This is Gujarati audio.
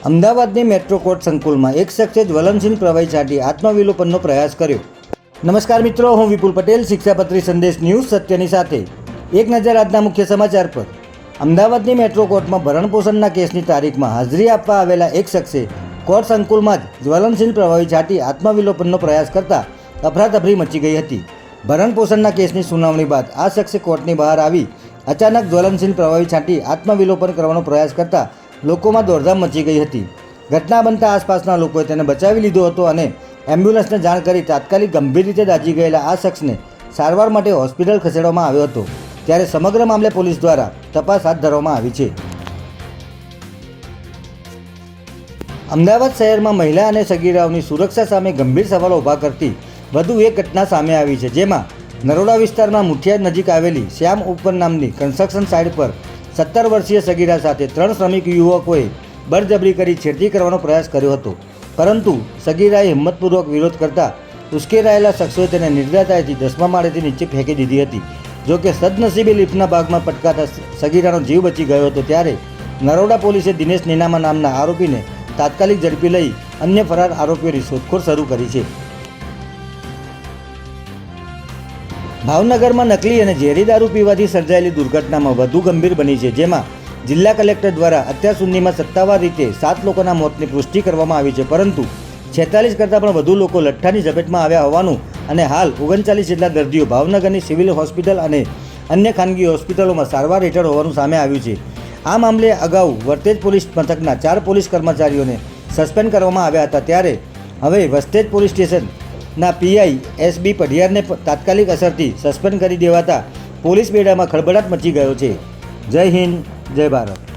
અમદાવાદની મેટ્રો કોર્ટ સંકુલમાં એક શખ્સે જ્વલનશીલ પ્રવાહી છાંટી આત્મવિલોપનનો પ્રયાસ કર્યો। નમસ્કાર મિત્રો, હું વિપુલ પટેલ, શિક્ષાપત્રી સંદેશ ન્યૂઝ સત્યની સાથે। એક નજર આજના મુખ્ય સમાચાર પર। અમદાવાદની મેટ્રો કોર્ટમાં ભરણપોષણના કેસની તારીખમાં હાજરી આપવા આવેલા એક શખ્સે કોર્ટ સંકુલમાં જ જ્વલનશીલ પ્રવાહી છાંટી આત્મવિલોપનનો પ્રયાસ કરતા અફરાતફરી મચી ગઈ હતી। ભરણપોષણના કેસની સુનાવણી બાદ આ શખ્સે કોર્ટની બહાર આવી અચાનક જ્વલનશીલ પ્રવાહી છાંટી આત્મવિલોપન કરવાનો પ્રયાસ કરતા લોકોમાં દોડધામ મચી ગઈ હતી। ઘટના બનતા આસપાસના લોકોએ તેને બચાવી લીધો હતો અને એમ્બ્યુલન્સને જાણ કરી તાત્કાલિક ગંભીર રીતે દાઝી ગયેલા આ શખ્સને સારવાર માટે હોસ્પિટલ ખસેડવામાં આવ્યો હતો। ત્યારે સમગ્ર મામલે પોલીસ દ્વારા તપાસ હાથ ધરવામાં આવી છે। અમદાવાદ શહેરમાં મહિલા અને સગીરાઓની સુરક્ષા સામે ગંભીર સવાલો ઊભા કરતી વધુ એક ઘટના સામે આવી છે, જેમાં નરોડા વિસ્તારમાં મુઠિયા નજીક આવેલી શ્યામ ઉપર નામની કન્સ્ટ્રક્શન સાઇટ પર 17 વર્ષીય સગીરા સાથે 3 શ્રમિક યુવકોએ બળજબરી કરી છેડતી કરવાનો પ્રયાસ કર્યો હતો, પરંતુ સગીરાએ હિંમતપૂર્વક વિરોધ કરતા ઉશ્કેરાયેલા શખ્સોએ તેને નિર્દયતાથી 10મા માળેથી નીચે ફેંકી દીધી હતી। જોકે સદનસીબે લિફ્ટના ભાગમાં પટકાતા સગીરાનો જીવ બચી ગયો હતો। ત્યારે નરોડા પોલીસે દિનેશ નીનામા નામના આરોપીને તાત્કાલિક ઝડપી લઈ અન્ય ફરાર આરોપીઓની શોધખોળ શરૂ કરી છે। ભાવનગરમાં નકલી અને ઝેરી દારૂ પીવાથી સર્જાયેલી દુર્ઘટનામાં વધુ ગંભીર બની છે, જેમાં જિલ્લા કલેક્ટર દ્વારા અત્યાર સુધીમાં સત્તાવાર રીતે 7 લોકોના મોતની પુષ્ટિ કરવામાં આવી છે, પરંતુ 46 કરતાં પણ વધુ લોકો લઠ્ઠાની ઝપેટમાં આવ્યા હોવાનું અને હાલ 39 જેટલા દર્દીઓ ભાવનગરની સિવિલ હોસ્પિટલ અને અન્ય ખાનગી હોસ્પિટલોમાં સારવાર હેઠળ હોવાનું સામે આવ્યું છે। આ મામલે અગાઉ વરતેજ પોલીસ મથકના 4 પોલીસ કર્મચારીઓને સસ્પેન્ડ કરવામાં આવ્યા હતા, ત્યારે હવે વસ્તેજ પોલીસ સ્ટેશનના પીઆઈ એસબી પઢિયારને તાત્કાલિક અસરથી સસ્પેન્ડ કરી દેવાતા પોલીસ બેડામાં ખળભળાટ મચી ગયો છે। જય હિન્દ, જય ભારત।